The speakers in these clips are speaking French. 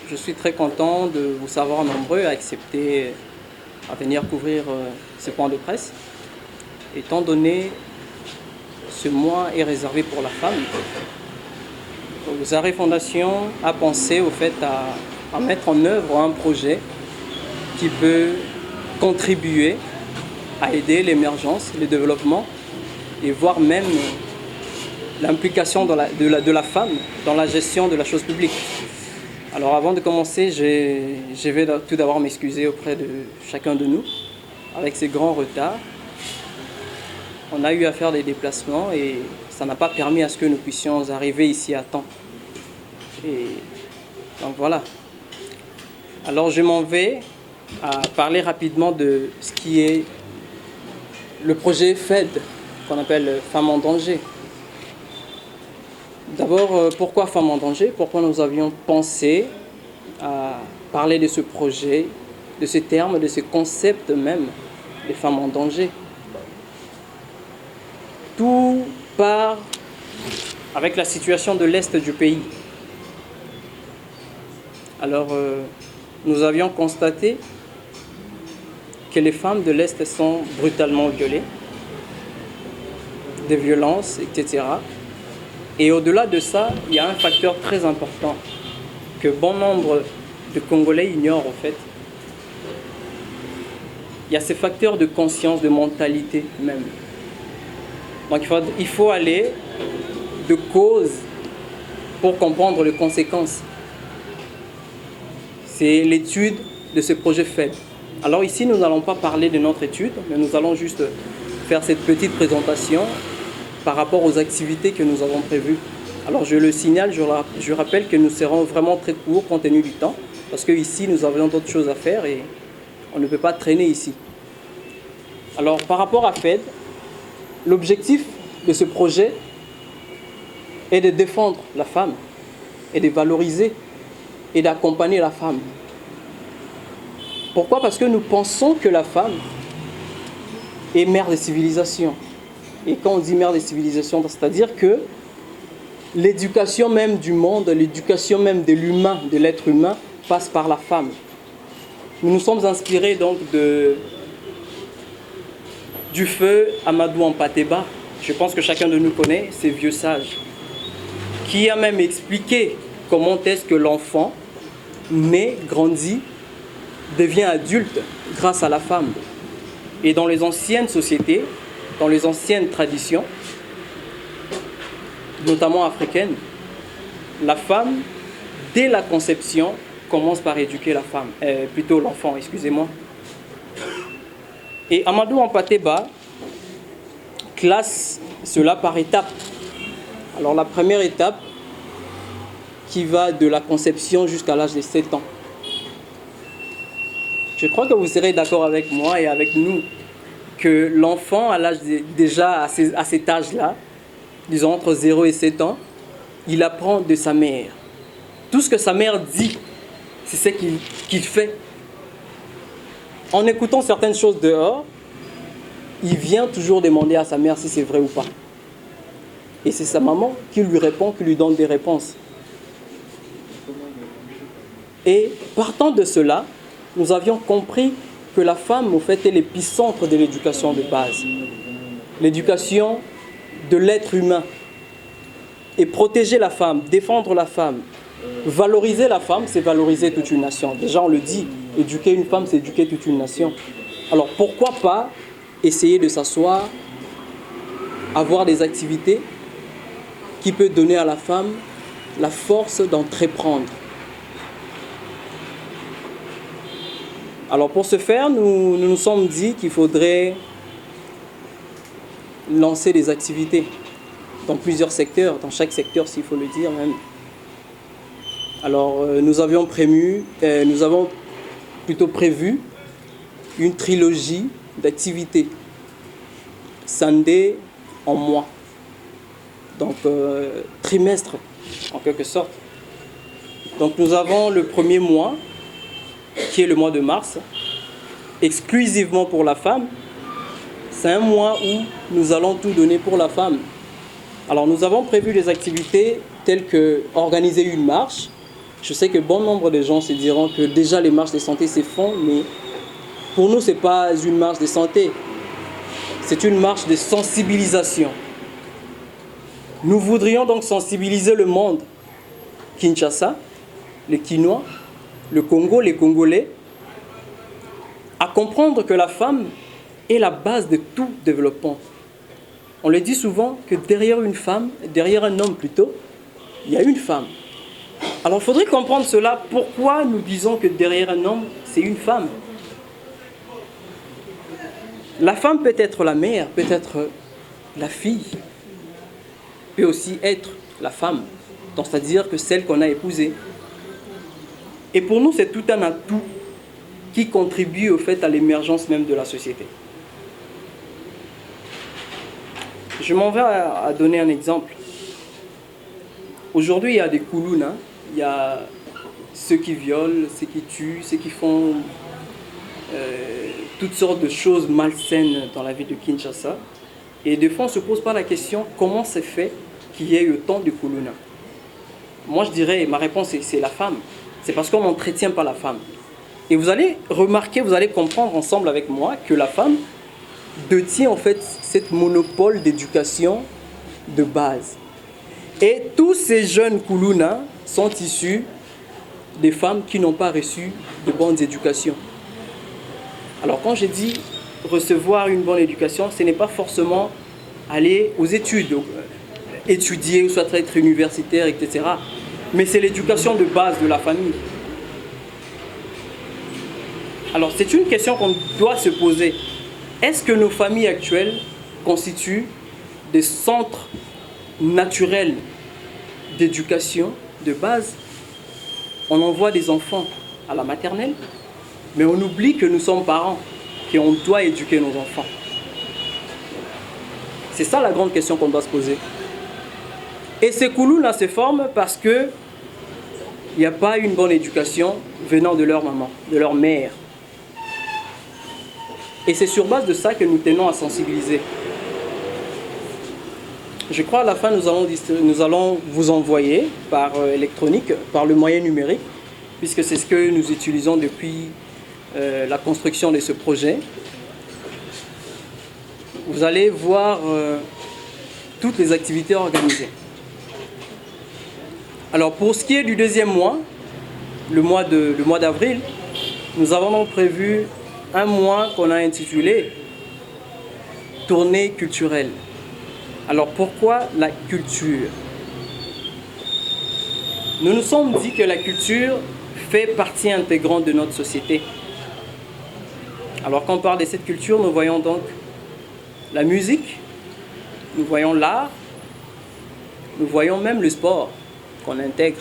Je suis très content de vous savoir nombreux à accepter à venir couvrir ce point de presse. Étant donné ce mois est réservé pour la femme, Zaré Fondation a pensé au fait à mettre en œuvre un projet qui peut contribuer à aider l'émergence, le développement et voire même l'implication de la femme dans la gestion de la chose publique. Alors avant de commencer, je vais tout d'abord m'excuser auprès de chacun de nous. Avec ces grands retards, on a eu à faire des déplacements et ça n'a pas permis à ce que nous puissions arriver ici à temps. Et donc voilà. Alors je m'en vais à parler rapidement de ce qui est le projet FED, qu'on appelle Femmes en danger. D'abord, pourquoi Femmes en danger? Pourquoi nous avions pensé à parler de ce projet, de ce terme, de ce concept même, des femmes en danger? Tout part avec la situation de l'Est du pays. Alors, nous avions constaté que les femmes de l'Est sont brutalement violées, des violences, etc. Et au-delà de ça, il y a un facteur très important que bon nombre de Congolais ignorent en fait. Il y a ces facteurs de conscience, de mentalité même. Donc il faut aller de cause pour comprendre les conséquences. C'est l'étude de ce projet FED. Alors ici, nous n'allons pas parler de notre étude, mais nous allons juste faire cette petite présentation par rapport aux activités que nous avons prévues. Alors je le signale, je rappelle que nous serons vraiment très courts compte tenu du temps, parce que ici nous avons d'autres choses à faire et on ne peut pas traîner ici. Alors par rapport à FED, l'objectif de ce projet est de défendre la femme et de valoriser et d'accompagner la femme. Pourquoi? Parce que nous pensons que la femme est mère des civilisations. Et quand on dit mère des civilisations, c'est-à-dire que l'éducation même du monde, l'éducation même de l'humain, de l'être humain, passe par la femme. Nous nous sommes inspirés donc du feu Amadou Hampâté-Bâ. Je pense que chacun de nous connaît ces vieux sages, qui a même expliqué comment est-ce que l'enfant naît, grandit, devient adulte grâce à la femme. Et dans les anciennes sociétés, dans les anciennes traditions, notamment africaines, la femme, dès la conception, commence par éduquer la femme, plutôt l'enfant, excusez-moi. Et Amadou Hampâté-Bâ classe cela par étapes. Alors la première étape, qui va de la conception jusqu'à l'âge de 7 ans. Je crois que vous serez d'accord avec moi et avec nous que l'enfant, à l'âge déjà à cet âge-là, disons entre 0 et 7 ans, il apprend de sa mère. Tout ce que sa mère dit, c'est ce qu'il fait. En écoutant certaines choses dehors, il vient toujours demander à sa mère si c'est vrai ou pas. Et c'est sa maman qui lui répond, qui lui donne des réponses. Et partant de cela, nous avions compris que la femme, au fait, est l'épicentre de l'éducation de base. L'éducation de l'être humain. Et protéger la femme, défendre la femme, valoriser la femme, c'est valoriser toute une nation. Déjà, on le dit, éduquer une femme, c'est éduquer toute une nation. Alors, pourquoi pas essayer de s'asseoir, avoir des activités qui peuvent donner à la femme la force d'entreprendre. Alors pour ce faire, nous nous sommes dit qu'il faudrait lancer des activités dans plusieurs secteurs, dans chaque secteur s'il faut le dire même. Alors nous avons plutôt prévu une trilogie d'activités, scindées en mois, donc trimestre en quelque sorte. Donc nous avons le premier mois, qui est le mois de mars, exclusivement pour la femme. C'est un mois où nous allons tout donner pour la femme. Alors nous avons prévu des activités telles que organiser une marche Je sais que bon nombre de gens se diront que déjà les marches de santé se font, mais pour nous, ce n'est pas une marche de santé, c'est une marche de sensibilisation. Nous voudrions donc sensibiliser le monde, Kinshasa, les Kinois, le Congo, les Congolais, à comprendre que la femme est la base de tout développement. On le dit souvent que derrière une femme, derrière un homme plutôt, il y a une femme. Alors il faudrait comprendre cela. Pourquoi nous disons que derrière un homme, c'est une femme? La femme peut être la mère, peut être la fille, peut aussi être la femme, c'est-à-dire que celle qu'on a épousée. Et pour nous, c'est tout un atout qui contribue au fait à l'émergence même de la société. Je m'en vais à donner un exemple. Aujourd'hui, il y a des Kouloun, hein. Il y a ceux qui violent, ceux qui tuent, ceux qui font toutes sortes de choses malsaines dans la vie de Kinshasa. Et des fois, on ne se pose pas la question comment c'est fait qu'il y ait autant de Koulouna. Moi, je dirais, ma réponse, c'est la femme. C'est parce qu'on n'entretient pas la femme. Et vous allez remarquer, vous allez comprendre ensemble avec moi que la femme détient en fait cette monopole d'éducation de base. Et tous ces jeunes Koulouna sont issus des femmes qui n'ont pas reçu de bonnes éducations. Alors quand je dis recevoir une bonne éducation, ce n'est pas forcément aller aux études, étudier ou soit être universitaire, etc. Mais c'est l'éducation de base de la famille. Alors c'est une question qu'on doit se poser. Est-ce que nos familles actuelles constituent des centres naturels d'éducation de base? On envoie des enfants à la maternelle, mais on oublie que nous sommes parents, qu'on doit éduquer nos enfants. C'est ça la grande question qu'on doit se poser. Et ces Koulouna se forment parce qu'il n'y a pas une bonne éducation venant de leur maman, de leur mère. Et c'est sur base de ça que nous tenons à sensibiliser. Je crois à la fin, nous allons vous envoyer par électronique, par le moyen numérique, puisque c'est ce que nous utilisons depuis la construction de ce projet. Vous allez voir toutes les activités organisées. Alors pour ce qui est du deuxième mois, le mois d'avril, nous avons donc prévu un mois qu'on a intitulé « Tournée culturelle ». Alors pourquoi la culture? Nous nous sommes dit que la culture fait partie intégrante de notre société. Alors quand on parle de cette culture, nous voyons donc la musique, nous voyons l'art, nous voyons même le sport qu'on intègre.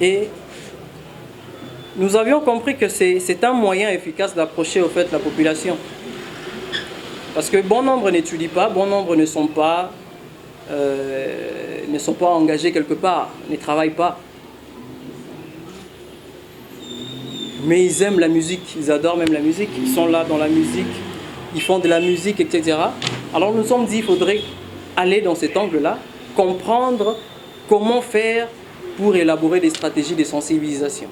Et nous avions compris que c'est un moyen efficace d'approcher au fait la population. Parce que bon nombre n'étudient pas, bon nombre ne sont pas engagés quelque part, ne travaillent pas. Mais ils aiment la musique, ils adorent même la musique, ils sont là dans la musique, ils font de la musique, etc. Alors nous nous sommes dit qu'il faudrait aller dans cet angle-là, comprendre comment faire pour élaborer des stratégies de sensibilisation.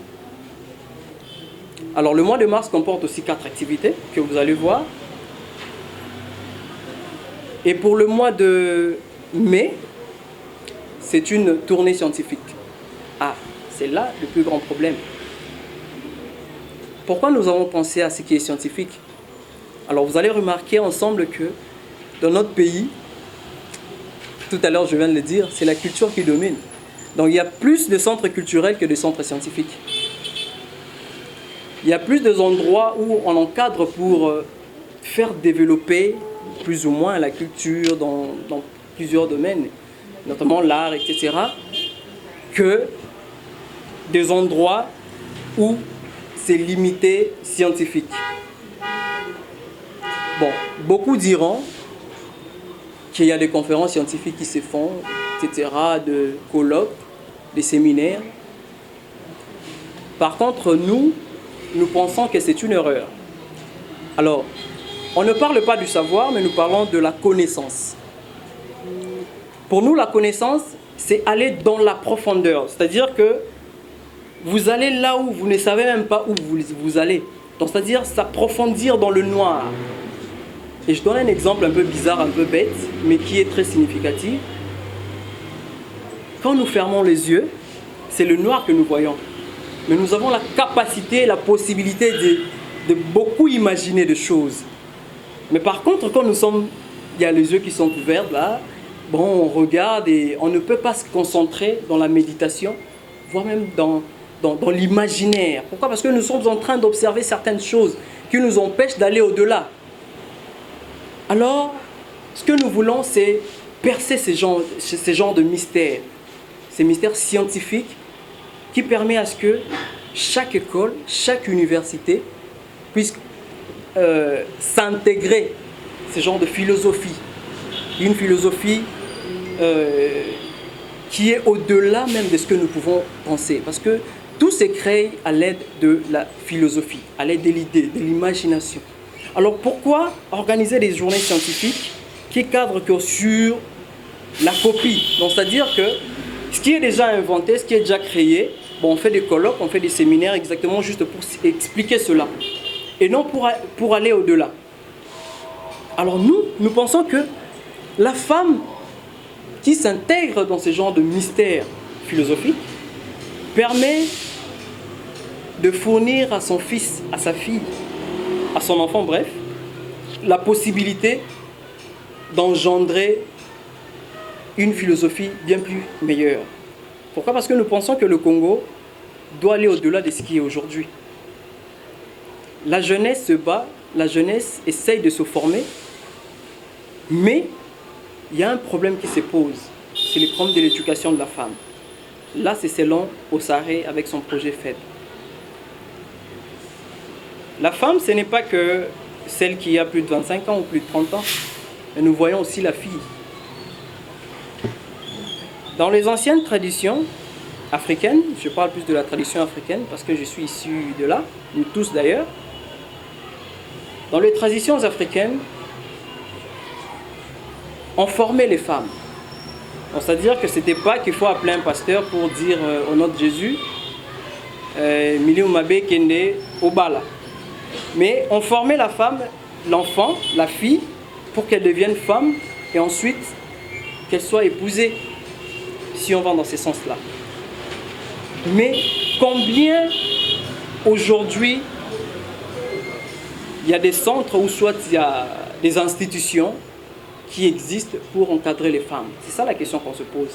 Alors le mois de mars comporte aussi 4 activités que vous allez voir. Et pour le mois de mai, c'est une tournée scientifique. Ah, c'est là le plus grand problème. Pourquoi nous avons pensé à ce qui est scientifique? Alors vous allez remarquer ensemble que dans notre pays, tout à l'heure je viens de le dire, c'est la culture qui domine. Donc il y a plus de centres culturels que de centres scientifiques. Il y a plus d'endroits où on encadre pour faire développer plus ou moins la culture dans plusieurs domaines, notamment l'art, etc., que des endroits où c'est limité scientifique. Bon, beaucoup diront qu'il y a des conférences scientifiques qui se font, etc., de colloques, des séminaires. Par contre, nous pensons que c'est une erreur. Alors, on ne parle pas du savoir, mais nous parlons de la connaissance. Pour nous, la connaissance, c'est aller dans la profondeur. C'est-à-dire que vous allez là où vous ne savez même pas où vous allez. Donc, c'est-à-dire s'approfondir dans le noir. Et je donne un exemple un peu bizarre, un peu bête, mais qui est très significatif. Quand nous fermons les yeux, c'est le noir que nous voyons. Mais nous avons la capacité, la possibilité de beaucoup imaginer de choses. Mais par contre, quand il y a les yeux qui sont ouverts, là, bon, on regarde et on ne peut pas se concentrer dans la méditation, voire même dans l'imaginaire. Pourquoi? Parce que nous sommes en train d'observer certaines choses qui nous empêchent d'aller au-delà. Alors, ce que nous voulons, c'est percer ces genres de mystères, ces mystères scientifiques qui permettent à ce que chaque école, chaque université puisse s'intégrer ce genre de philosophie. Une philosophie qui est au-delà même de ce que nous pouvons penser. Parce que tout s'est créé à l'aide de la philosophie, à l'aide de l'idée, de l'imagination. Alors pourquoi organiser des journées scientifiques qui cadrent que sur la copie? Donc c'est-à-dire que ce qui est déjà inventé, ce qui est déjà créé, bon, on fait des colloques, on fait des séminaires exactement juste pour expliquer cela. Et non pour aller au-delà. Alors nous pensons que la femme qui s'intègre dans ce genre de mystère philosophique permet de fournir à son fils, à sa fille, à son enfant, bref, la possibilité d'engendrer une philosophie bien plus meilleure. Pourquoi? Parce que nous pensons que le Congo doit aller au-delà de ce qui est aujourd'hui. La jeunesse se bat, la jeunesse essaye de se former, mais il y a un problème qui se pose, c'est le problème de l'éducation de la femme. Là, c'est selon Ossaré avec son projet FED. La femme, ce n'est pas que celle qui a plus de 25 ans ou plus de 30 ans, mais nous voyons aussi la fille. Dans les anciennes traditions africaines, je parle plus de la tradition africaine parce que je suis issu de là, nous tous d'ailleurs. Dans les traditions africaines, on formait les femmes. C'est-à-dire que ce n'était pas qu'il faut appeler un pasteur pour dire au nom de Jésus, Mili Umabe Kende Obala. Mais on formait la femme, l'enfant, la fille, pour qu'elle devienne femme et ensuite qu'elle soit épousée, si on va dans ce sens-là. Mais combien aujourd'hui il y a des centres ou soit il y a des institutions qui existent pour encadrer les femmes? C'est ça la question qu'on se pose.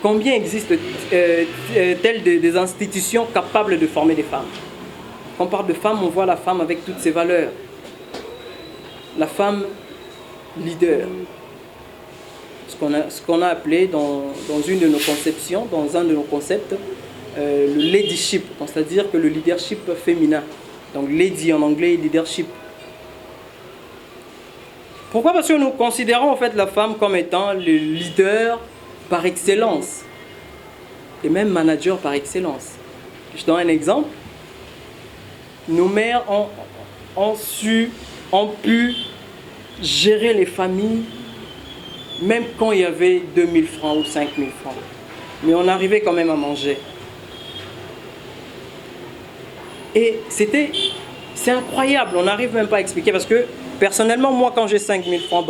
Combien existe-t-il des institutions capables de former des femmes? Quand on parle de femme, on voit la femme avec toutes ses valeurs. La femme leader. Ce qu'on a appelé dans une de nos conceptions, dans un de nos concepts, le ladyship. C'est-à-dire que le leadership féminin. Donc lady en anglais, leadership. Pourquoi? Parce que nous considérons en fait la femme comme étant le leader par excellence. Et même manager par excellence. Je donne un exemple. Nos mères ont pu gérer les familles même quand il y avait 2000 francs ou 5000 francs. Mais on arrivait quand même à manger. Et c'est incroyable, on n'arrive même pas à expliquer parce que personnellement, moi quand j'ai 5000 francs,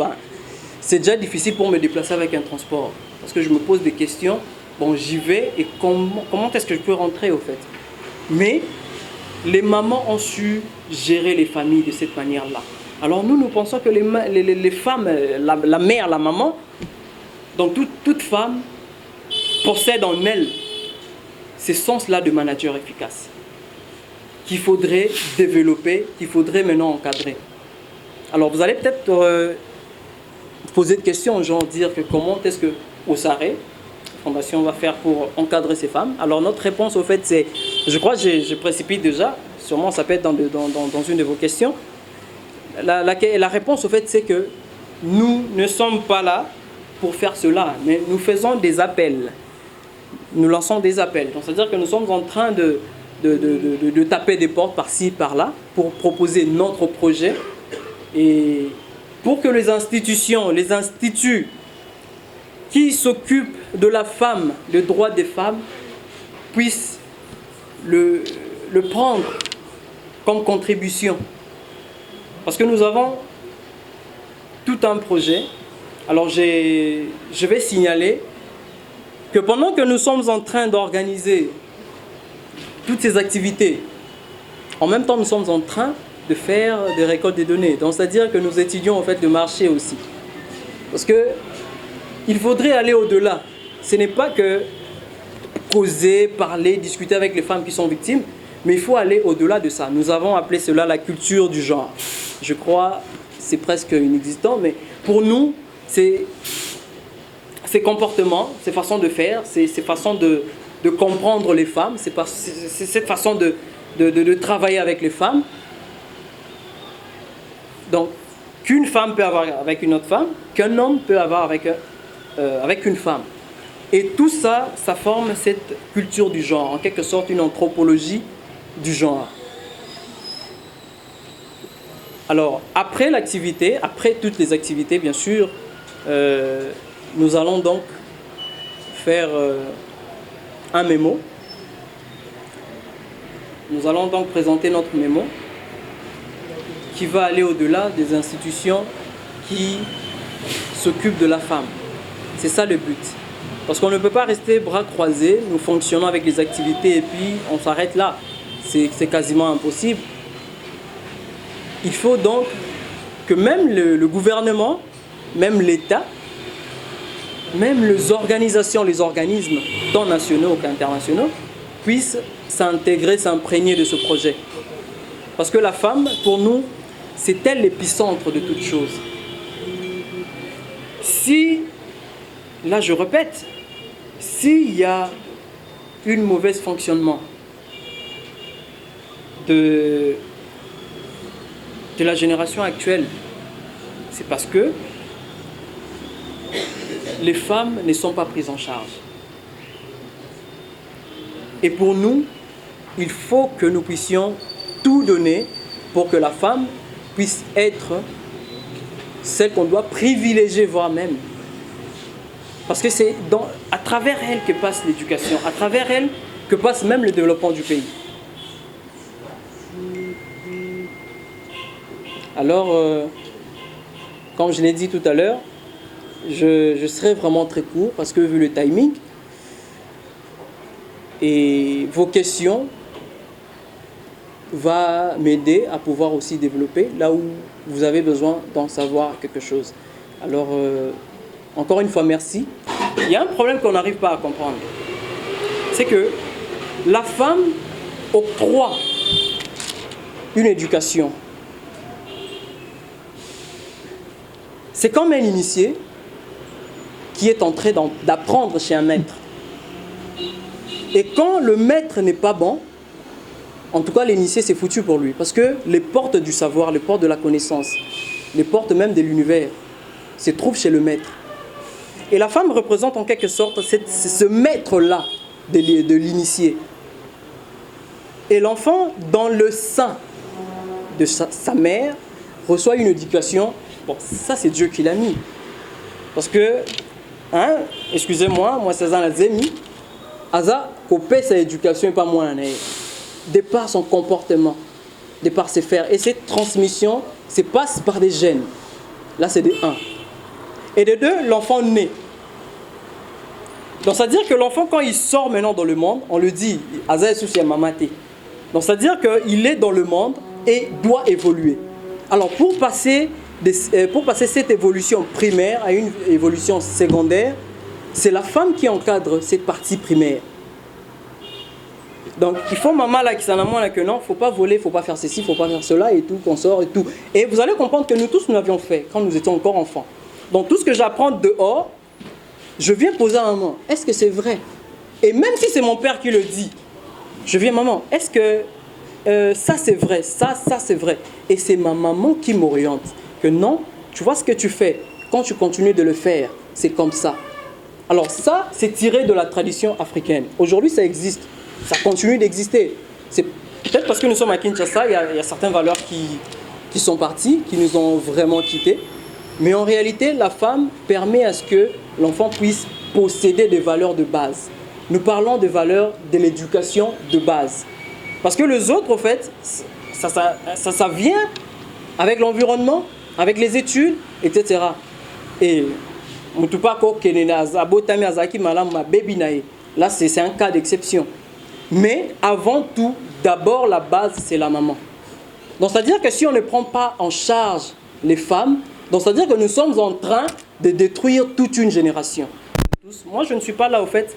c'est déjà difficile pour me déplacer avec un transport. Parce que je me pose des questions, bon j'y vais et comment est-ce que je peux rentrer au fait? Mais les mamans ont su gérer les familles de cette manière-là. Alors nous pensons que les femmes, la mère, la maman, donc toute femme possède en elle ce sens-là de manager efficace qu'il faudrait développer, qu'il faudrait maintenant encadrer. Alors vous allez peut-être poser des questions, genre dire que comment est-ce que Ossaré, Fondation, va faire pour encadrer ces femmes. Alors notre réponse au fait c'est, je crois que je précipite déjà, sûrement ça peut être dans une de vos questions. La réponse au fait c'est que nous ne sommes pas là pour faire cela, mais nous faisons des appels. Nous lançons des appels. Donc c'est-à-dire que nous sommes en train de taper des portes par-ci, par-là, pour proposer notre projet et pour que les institutions, les instituts qui s'occupe de la femme, le droit des femmes, puisse le prendre comme contribution. Parce que nous avons tout un projet. Alors je vais signaler que pendant que nous sommes en train d'organiser toutes ces activités, en même temps nous sommes en train de faire des récoltes des données. Donc c'est-à-dire que nous étudions en fait le marché aussi. Parce que il faudrait aller au-delà. Ce n'est pas que causer, parler, discuter avec les femmes qui sont victimes, mais il faut aller au-delà de ça. Nous avons appelé cela la culture du genre. Je crois c'est presque inexistant, mais pour nous, c'est ces comportements, ces façons de faire, ces façons de comprendre les femmes, c'est cette façon de travailler avec les femmes. Donc, qu'une femme peut avoir avec une autre femme, qu'un homme peut avoir avec une femme. Et tout ça, ça forme cette culture du genre, en quelque sorte une anthropologie du genre. Alors, après l'activité, après toutes les activités, bien sûr, nous allons donc faire un mémo. Nous allons donc présenter notre mémo qui va aller au-delà des institutions qui s'occupent de la femme. C'est ça le but. Parce qu'on ne peut pas rester bras croisés, nous fonctionnons avec les activités et puis on s'arrête là. C'est quasiment impossible. Il faut donc que même le gouvernement, même l'État, même les organisations, les organismes, tant nationaux qu'internationaux, puissent s'intégrer, s'imprégner de ce projet. Parce que la femme, pour nous, c'est elle l'épicentre de toute chose. Si, là je répète, s'il y a un mauvais fonctionnement de la génération actuelle, c'est parce que les femmes ne sont pas prises en charge. Et pour nous, il faut que nous puissions tout donner pour que la femme puisse être celle qu'on doit privilégier, voire même. Parce que c'est à travers elle que passe l'éducation, à travers elle que passe même le développement du pays. Alors, comme je l'ai dit tout à l'heure, je serai vraiment très court parce que vu le timing et vos questions va m'aider à pouvoir aussi développer là où vous avez besoin d'en savoir quelque chose. Alors, encore une fois, merci. Il y a un problème qu'on n'arrive pas à comprendre. C'est que la femme octroie une éducation. C'est comme un initié qui est en train d'apprendre chez un maître. Et quand le maître n'est pas bon, en tout cas l'initié c'est foutu pour lui. Parce que les portes du savoir, les portes de la connaissance, les portes même de l'univers se trouvent chez le maître. Et la femme représente en quelque sorte ce maître-là de l'initié. Et l'enfant, dans le sein de sa mère, reçoit une éducation. Bon, ça c'est Dieu qui l'a mis. Parce que, excusez-moi, moi c'est un Zemi, Aza, copé sa éducation et pas moi, de par son comportement, de par ses faire. Et cette transmission se passe par des gènes. Là c'est de 1. Et de 2, l'enfant naît. Donc c'est-à-dire que l'enfant, quand il sort maintenant dans le monde, on le dit, Aza est souci à mamate. Donc c'est-à-dire qu'il est dans le monde et doit évoluer. Alors pour passer cette évolution primaire à une évolution secondaire, c'est la femme qui encadre cette partie primaire. Donc il faut maman là qui s'en amène là que non, faut pas voler, faut pas faire ceci, faut pas faire cela et tout, qu'on sort et tout. Et vous allez comprendre que nous tous nous l'avions fait quand nous étions encore enfants. Donc tout ce que j'apprends dehors, je viens poser à maman, est-ce que c'est vrai? Et même si c'est mon père qui le dit, je viens maman, est-ce que ça c'est vrai, ça c'est vrai. Et c'est ma maman qui m'oriente. Que non, tu vois ce que tu fais, quand tu continues de le faire, c'est comme ça. Alors ça, c'est tiré de la tradition africaine. Aujourd'hui, ça existe, ça continue d'exister. C'est peut-être parce que nous sommes à Kinshasa, il y a certaines valeurs qui sont parties, qui nous ont vraiment quittés. Mais en réalité, la femme permet à ce que l'enfant puisse posséder des valeurs de base. Nous parlons des valeurs de l'éducation de base. Parce que les autres, en fait, ça vient avec l'environnement, avec les études, etc. Et là, c'est un cas d'exception. Mais avant tout, d'abord, la base, c'est la maman. Donc, c'est-à-dire que si on ne prend pas en charge les femmes, donc c'est-à-dire que nous sommes en train de détruire toute une génération. Moi, je ne suis pas là, au fait,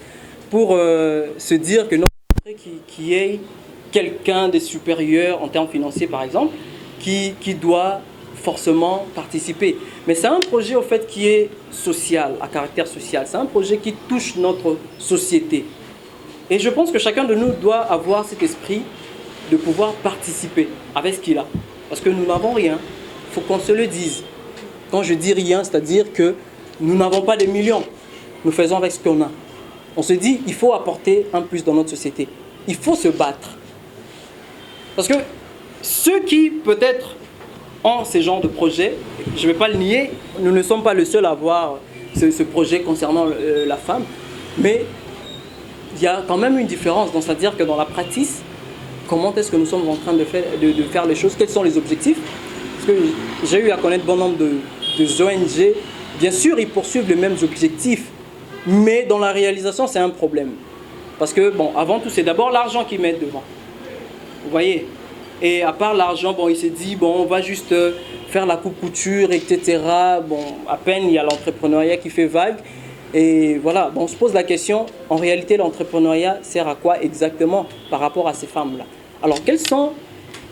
pour se dire que qu'il y ait quelqu'un de supérieur en termes financiers, par exemple, qui doit forcément participer. Mais c'est un projet, au fait, qui est social, à caractère social. C'est un projet qui touche notre société. Et je pense que chacun de nous doit avoir cet esprit de pouvoir participer avec ce qu'il a. Parce que nous n'avons rien. Il faut qu'on se le dise. Quand je dis rien, c'est-à-dire que nous n'avons pas des millions. Nous faisons avec ce qu'on a. On se dit, il faut apporter un plus dans notre société. Il faut se battre. Parce que ceux qui, peut-être, ont ce genre de projet, je ne vais pas le nier, nous ne sommes pas les seuls à avoir ce projet concernant la femme, mais il y a quand même une différence. C'est-à-dire que dans la pratique, comment est-ce que nous sommes en train de faire les choses? Quels sont les objectifs? Parce que j'ai eu à connaître bon nombre de ONG. Bien sûr, ils poursuivent les mêmes objectifs, mais dans la réalisation, c'est un problème. Parce que, bon, avant tout, c'est d'abord l'argent qu'ils mettent devant. Vous voyez? Et à part l'argent, bon, il s'est dit, bon, on va juste faire la coupe-couture, etc. Bon, à peine, il y a l'entrepreneuriat qui fait vague. Et voilà, bon, on se pose la question, en réalité, l'entrepreneuriat sert à quoi exactement par rapport à ces femmes-là? Alors, quelles sont...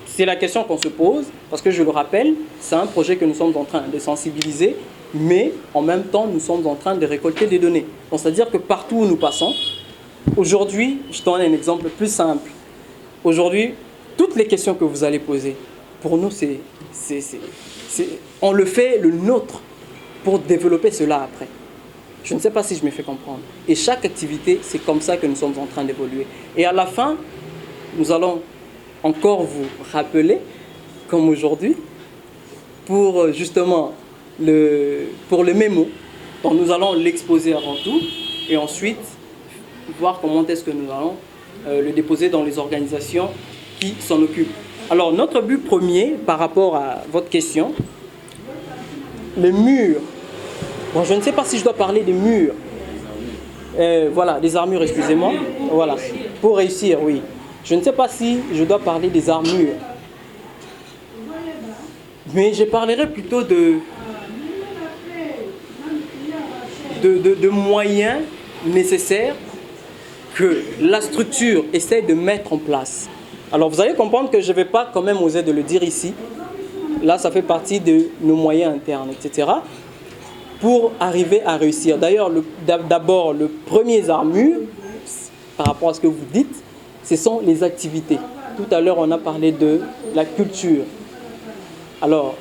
C'est la question qu'on se pose, parce que je le rappelle, c'est un projet que nous sommes en train de sensibiliser, mais en même temps, nous sommes en train de récolter des données. C'est-à-dire que partout où nous passons, aujourd'hui, je donne un exemple plus simple. Aujourd'hui, toutes les questions que vous allez poser, pour nous, on le fait le nôtre pour développer cela après. Je ne sais pas si je me fais comprendre. Et chaque activité, c'est comme ça que nous sommes en train d'évoluer. Et à la fin, nous allons encore vous rappeler, comme aujourd'hui, pour justement pour le mémo. Donc nous allons l'exposer avant tout et ensuite voir comment est-ce que nous allons le déposer dans les organisations qui s'en occupent. Alors notre but premier par rapport à votre question, les murs. Bon, je ne sais pas si je dois parler des murs. Voilà, des armures, excusez-moi. Voilà, pour réussir, oui. Je ne sais pas si je dois parler des armures. Mais je parlerai plutôt de moyens nécessaires que la structure essaie de mettre en place. Alors vous allez comprendre que je ne vais pas quand même oser de le dire ici. Là, ça fait partie de nos moyens internes, etc. Pour arriver à réussir. D'ailleurs, d'abord, le premier armure, par rapport à ce que vous dites, ce sont les activités. Tout à l'heure, on a parlé de la culture. Alors,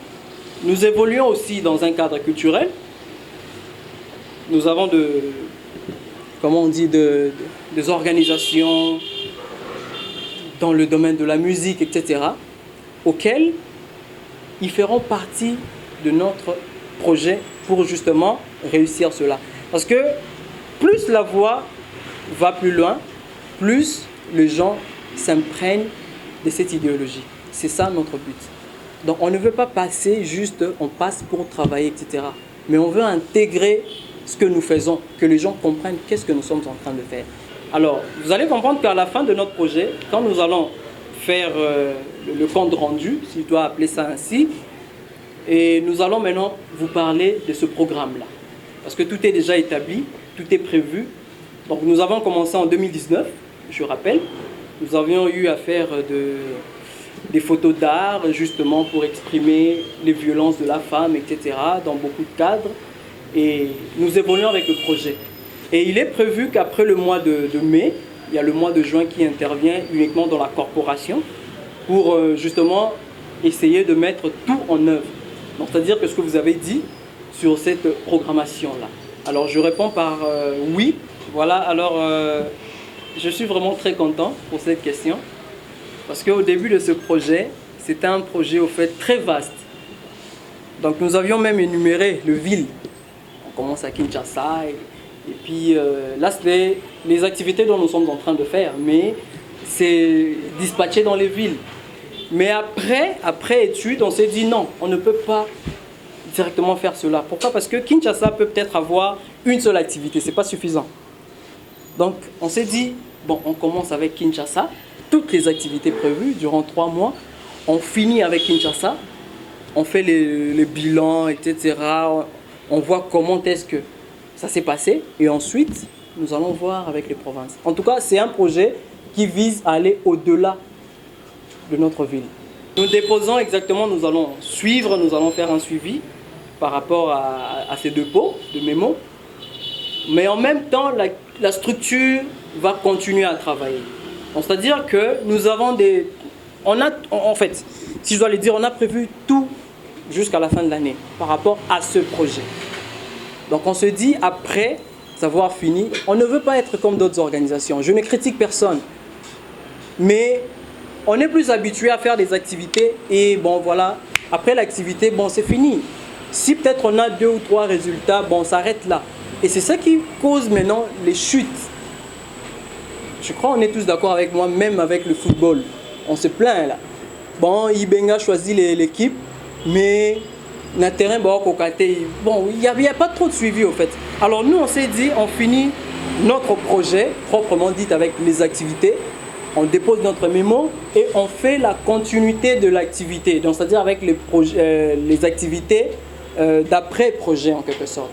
nous évoluons aussi dans un cadre culturel. Nous avons des organisations dans le domaine de la musique, etc., auxquelles ils feront partie de notre projet pour justement réussir cela. Parce que plus la voix va plus loin, plus les gens s'imprègnent de cette idéologie. C'est ça notre but. Donc on ne veut pas passer juste, on passe pour travailler, etc. Mais on veut intégrer ce que nous faisons, que les gens comprennent qu'est-ce que nous sommes en train de faire. Alors, vous allez comprendre qu'à la fin de notre projet, quand nous allons faire le compte rendu, si je dois appeler ça ainsi, et nous allons maintenant vous parler de ce programme-là. Parce que tout est déjà établi, tout est prévu. Donc nous avons commencé en 2019, je rappelle. Nous avions eu à faire des photos d'art, justement pour exprimer les violences de la femme, etc., dans beaucoup de cadres. Et nous évoluons avec le projet. Et il est prévu qu'après le mois de mai, il y a le mois de juin qui intervient uniquement dans la corporation pour justement essayer de mettre tout en œuvre. Donc, c'est-à-dire que ce que vous avez dit sur cette programmation-là. Alors, je réponds par oui. Voilà, alors je suis vraiment très content pour cette question. Parce qu'au début de ce projet, c'était un projet au fait très vaste. Donc nous avions même énuméré le ville. On commence à Kinshasa et puis là c'est les activités dont nous sommes en train de faire, mais c'est dispatché dans les villes. Mais après étude, on s'est dit non, on ne peut pas directement faire cela. Pourquoi? Parce que Kinshasa peut peut-être avoir une seule activité, c'est pas suffisant. Donc on s'est dit, bon, on commence avec Kinshasa, toutes les activités prévues durant 3 mois, on finit avec Kinshasa, on fait les bilans, etc. On voit comment est-ce que ça s'est passé et ensuite nous allons voir avec les provinces. En tout cas, c'est un projet qui vise à aller au-delà de notre ville. Nous déposons exactement, nous allons suivre, nous allons faire un suivi par rapport à ces dépôts de mémo. Mais en même temps, la structure va continuer à travailler. C'est-à-dire que nous avons en fait, si je dois le dire, on a prévu tout jusqu'à la fin de l'année par rapport à ce projet. Donc on se dit, après avoir fini, on ne veut pas être comme d'autres organisations. Je ne critique personne. Mais on est plus habitué à faire des activités et bon voilà, après l'activité, bon c'est fini. Si peut-être on a 2 ou 3 résultats, bon on s'arrête là. Et c'est ça qui cause maintenant les chutes. Je crois qu'on est tous d'accord avec moi, même avec le football. On se plaint là. Bon, Ibenga choisit l'équipe, mais dans le terrain, bon, il n'y a pas trop de suivi au fait. Alors nous, on s'est dit, on finit notre projet, proprement dit avec les activités. On dépose notre mémo et on fait la continuité de l'activité. Donc c'est-à-dire avec les activités d'après-projet en quelque sorte.